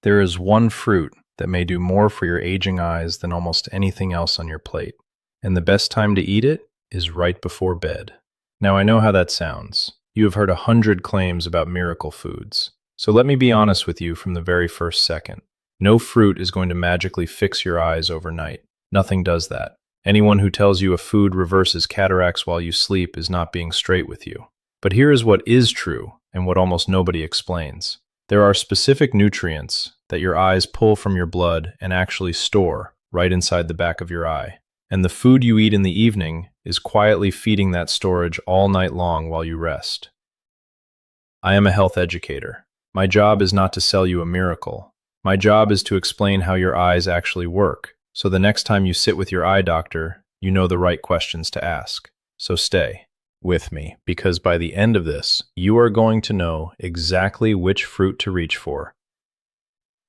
There is one fruit that may do more for your aging eyes than almost anything else on your plate, and the best time to eat it is right before bed. Now, I know how that sounds. You have heard 100 claims about miracle foods. So let me be honest with you from the very first second. No fruit is going to magically fix your eyes overnight. Nothing does that. Anyone who tells you a food reverses cataracts while you sleep is not being straight with you. But here is what is true and what almost nobody explains. There are specific nutrients that your eyes pull from your blood and actually store right inside the back of your eye. And the food you eat in the evening is quietly feeding that storage all night long while you rest. I am a health educator. My job is not to sell you a miracle. My job is to explain how your eyes actually work, so the next time you sit with your eye doctor, you know the right questions to ask. So stay with me, because by the end of this, you are going to know exactly which fruit to reach for,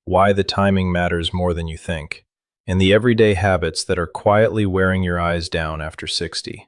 why the timing matters more than you think, and the everyday habits that are quietly wearing your eyes down after 60.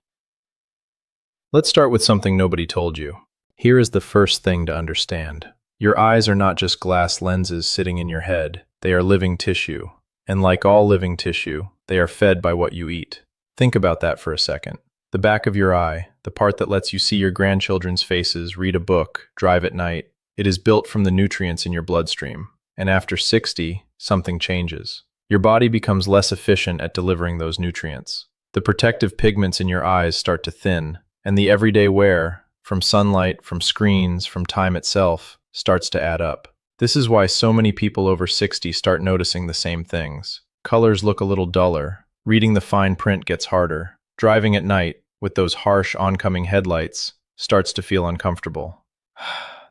Let's start with something nobody told you. Here is the first thing to understand. Your eyes are not just glass lenses sitting in your head, they are living tissue. And like all living tissue, they are fed by what you eat. Think about that for a second. The back of your eye, the part that lets you see your grandchildren's faces, read a book, drive at night, it is built from the nutrients in your bloodstream. And after 60, something changes. Your body becomes less efficient at delivering those nutrients. The protective pigments in your eyes start to thin, and the everyday wear, from sunlight, from screens, from time itself, starts to add up. This is why so many people over 60 start noticing the same things. Colors look a little duller, reading the fine print gets harder, driving at night, with those harsh oncoming headlights, starts to feel uncomfortable.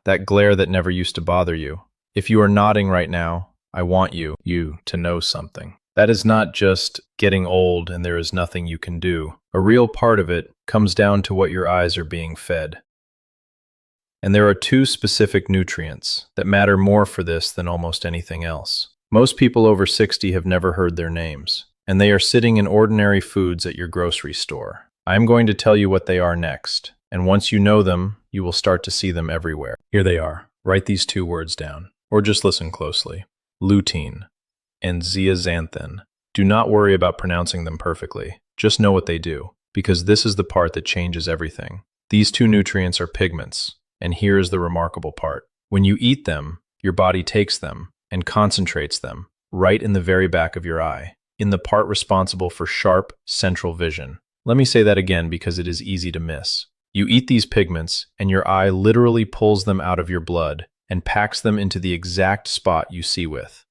That glare that never used to bother you. If you are nodding right now, I want you to know something. That is not just getting old and there is nothing you can do. A real part of it comes down to what your eyes are being fed. And there are two specific nutrients that matter more for this than almost anything else. Most people over 60 have never heard their names, and they are sitting in ordinary foods at your grocery store. I am going to tell you what they are next, and once you know them, you will start to see them everywhere. Here they are. Write these two words down, or just listen closely. Lutein and zeaxanthin. Do not worry about pronouncing them perfectly. Just know what they do, because this is the part that changes everything. These two nutrients are pigments, and here is the remarkable part. When you eat them, your body takes them and concentrates them right in the very back of your eye, in the part responsible for sharp, central vision. Let me say that again because it is easy to miss. You eat these pigments, and your eye literally pulls them out of your blood and packs them into the exact spot you see with.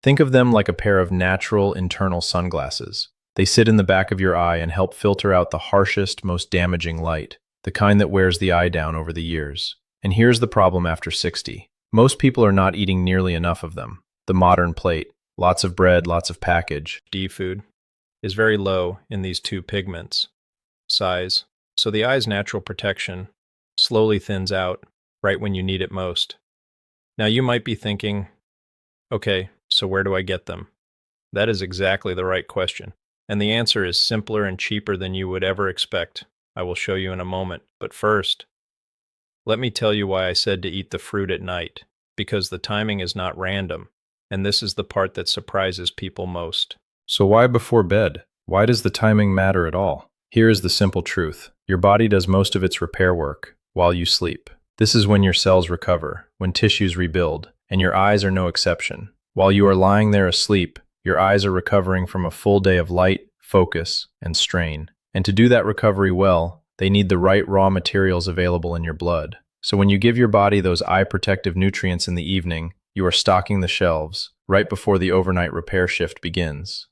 Think of them like a pair of natural internal sunglasses. They sit in the back of your eye and help filter out the harshest, most damaging light, the kind that wears the eye down over the years. And here's the problem after 60. Most people are not eating nearly enough of them. The modern plate, lots of bread, lots of packaged food, is very low in these two pigments. Size. So the eye's natural protection slowly thins out right when you need it most. Now you might be thinking, okay, so where do I get them? That is exactly the right question. And the answer is simpler and cheaper than you would ever expect. I will show you in a moment. But first, let me tell you why I said to eat the fruit at night. Because the timing is not random. And this is the part that surprises people most. So why before bed? Why does the timing matter at all? Here is the simple truth. Your body does most of its repair work while you sleep. This is when your cells recover, when tissues rebuild, and your eyes are no exception. While you are lying there asleep, your eyes are recovering from a full day of light, focus, and strain. And to do that recovery well, they need the right raw materials available in your blood. So when you give your body those eye protective nutrients in the evening, you are stocking the shelves right before the overnight repair shift begins.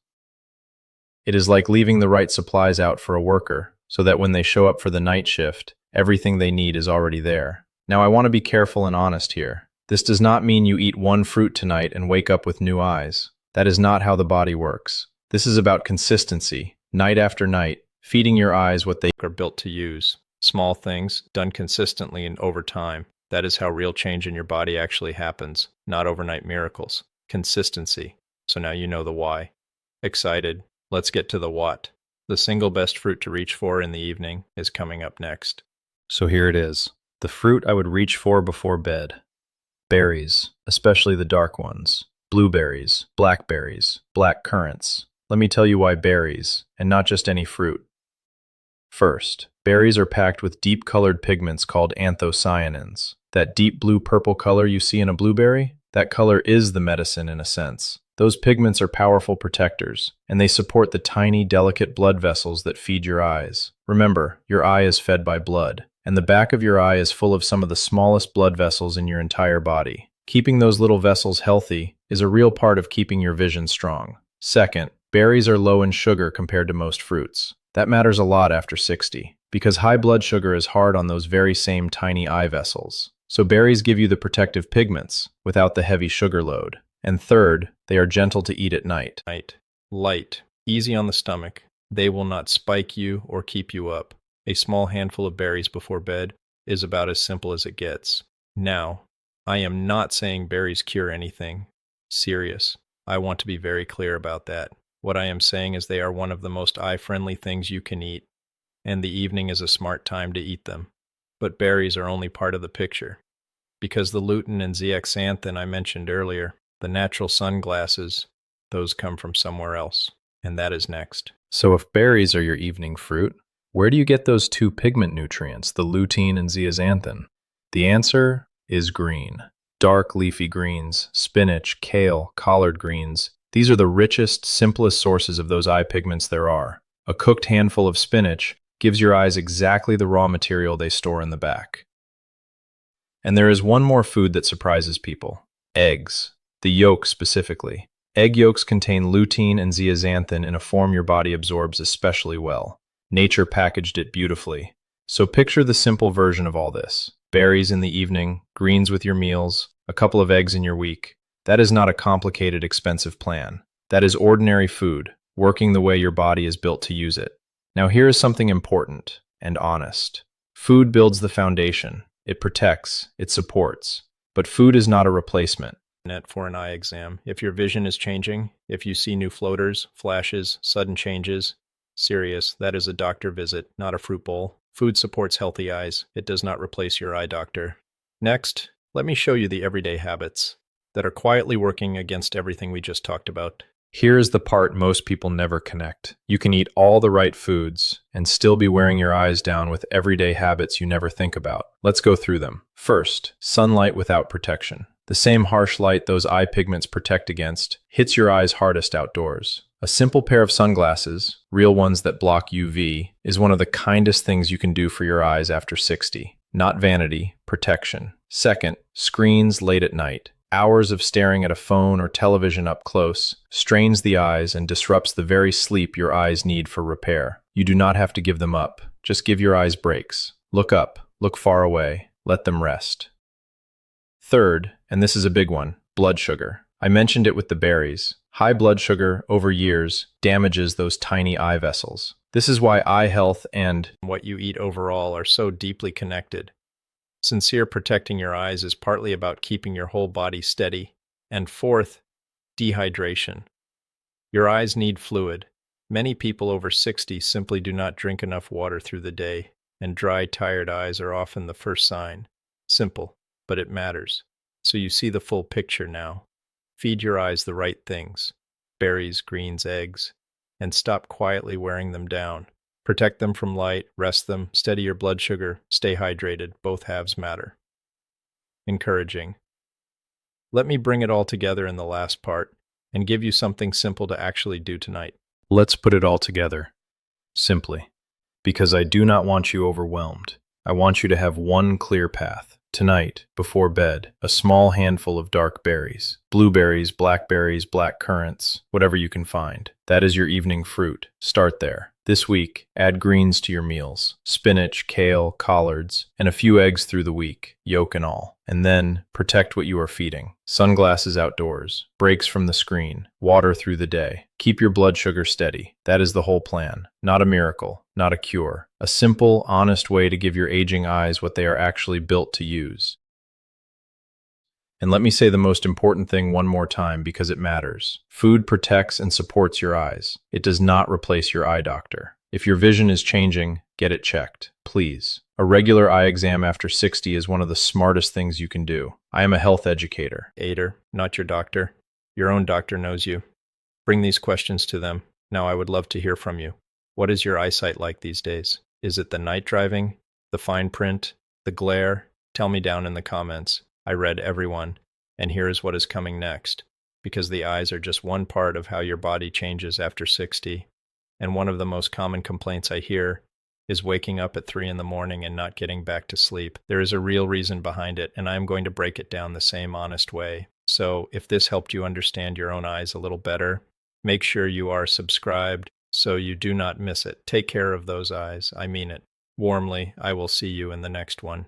It is like leaving the right supplies out for a worker, so that when they show up for the night shift, everything they need is already there. Now I want to be careful and honest here. This does not mean you eat one fruit tonight and wake up with new eyes. That is not how the body works. This is about consistency, night after night, feeding your eyes what they are built to use. Small things, done consistently and over time. That is how real change in your body actually happens, not overnight miracles. Consistency. So now you know the why. Excited? Let's get to the what. The single best fruit to reach for in the evening is coming up next. So here it is. The fruit I would reach for before bed. Berries, especially the dark ones. Blueberries, blackberries, black currants. Let me tell you why berries, and not just any fruit. First, berries are packed with deep-colored pigments called anthocyanins. That deep blue-purple color you see in a blueberry, that color is the medicine in a sense. Those pigments are powerful protectors, and they support the tiny, delicate blood vessels that feed your eyes. Remember, your eye is fed by blood, and the back of your eye is full of some of the smallest blood vessels in your entire body. Keeping those little vessels healthy is a real part of keeping your vision strong. Second, berries are low in sugar compared to most fruits. That matters a lot after 60, because high blood sugar is hard on those very same tiny eye vessels. So berries give you the protective pigments without the heavy sugar load. And third, they are gentle to eat at night. Light, easy on the stomach. They will not spike you or keep you up. A small handful of berries before bed is about as simple as it gets. Now, I am not saying berries cure anything. Serious. I want to be very clear about that. What I am saying is they are one of the most eye-friendly things you can eat, and the evening is a smart time to eat them. But berries are only part of the picture. Because the lutein and zeaxanthin I mentioned earlier, the natural sunglasses, those come from somewhere else, and that is next. So if berries are your evening fruit, where do you get those two pigment nutrients, the lutein and zeaxanthin? The answer is green. Dark leafy greens, spinach, kale, collard greens. These are the richest, simplest sources of those eye pigments there are. A cooked handful of spinach gives your eyes exactly the raw material they store in the back. And there is one more food that surprises people: eggs. The yolk specifically. Egg yolks contain lutein and zeaxanthin in a form your body absorbs especially well. Nature packaged it beautifully. So picture the simple version of all this. Berries in the evening, greens with your meals, a couple of eggs in your week. That is not a complicated, expensive plan. That is ordinary food, working the way your body is built to use it. Now here is something important and honest. Food builds the foundation. It protects, it supports. But food is not a replacement. For an eye exam. If your vision is changing, if you see new floaters, flashes, sudden changes, serious, that is a doctor visit, not a fruit bowl. Food supports healthy eyes. It does not replace your eye doctor. Next, let me show you the everyday habits that are quietly working against everything we just talked about. Here is the part most people never connect. You can eat all the right foods and still be wearing your eyes down with everyday habits you never think about. Let's go through them. First, sunlight without protection. The same harsh light those eye pigments protect against hits your eyes hardest outdoors. A simple pair of sunglasses, real ones that block UV, is one of the kindest things you can do for your eyes after 60. Not vanity, protection. Second, screens late at night. Hours of staring at a phone or television up close strains the eyes and disrupts the very sleep your eyes need for repair. You do not have to give them up. Just give your eyes breaks. Look up, look far away, let them rest. Third, and this is a big one, blood sugar. I mentioned it with the berries. High blood sugar, over years, damages those tiny eye vessels. This is why eye health and what you eat overall are so deeply connected. Sincere protecting your eyes is partly about keeping your whole body steady. And fourth, dehydration. Your eyes need fluid. Many people over 60 simply do not drink enough water through the day, and dry, tired eyes are often the first sign. Simple, but it matters. So you see the full picture now. Feed your eyes the right things: berries, greens, eggs, and stop quietly wearing them down. Protect them from light, rest them, steady your blood sugar, stay hydrated. Both halves matter. Encouraging. Let me bring it all together in the last part and give you something simple to actually do tonight. Let's put it all together. Simply. Because I do not want you overwhelmed. I want you to have one clear path. Tonight, before bed, a small handful of dark berries. Blueberries, blackberries, black currants, whatever you can find. That is your evening fruit. Start there. This week, add greens to your meals. Spinach, kale, collards, and a few eggs through the week, yolk and all. And then, protect what you are feeding. Sunglasses outdoors, breaks from the screen, water through the day. Keep your blood sugar steady. That is the whole plan. Not a miracle, not a cure. A simple, honest way to give your aging eyes what they are actually built to use. And let me say the most important thing one more time because it matters. Food protects and supports your eyes. It does not replace your eye doctor. If your vision is changing, get it checked, please. A regular eye exam after 60 is one of the smartest things you can do. I am a health educator. Aider, not your doctor. Your own doctor knows you. Bring these questions to them. Now I would love to hear from you. What is your eyesight like these days? Is it the night driving, the fine print, the glare? Tell me down in the comments. I read everyone, and here is what is coming next. Because the eyes are just one part of how your body changes after 60. And one of the most common complaints I hear is waking up at 3 in the morning and not getting back to sleep. There is a real reason behind it, and I am going to break it down the same honest way. So if this helped you understand your own eyes a little better, make sure you are subscribed so you do not miss it. Take care of those eyes. I mean it. Warmly, I will see you in the next one.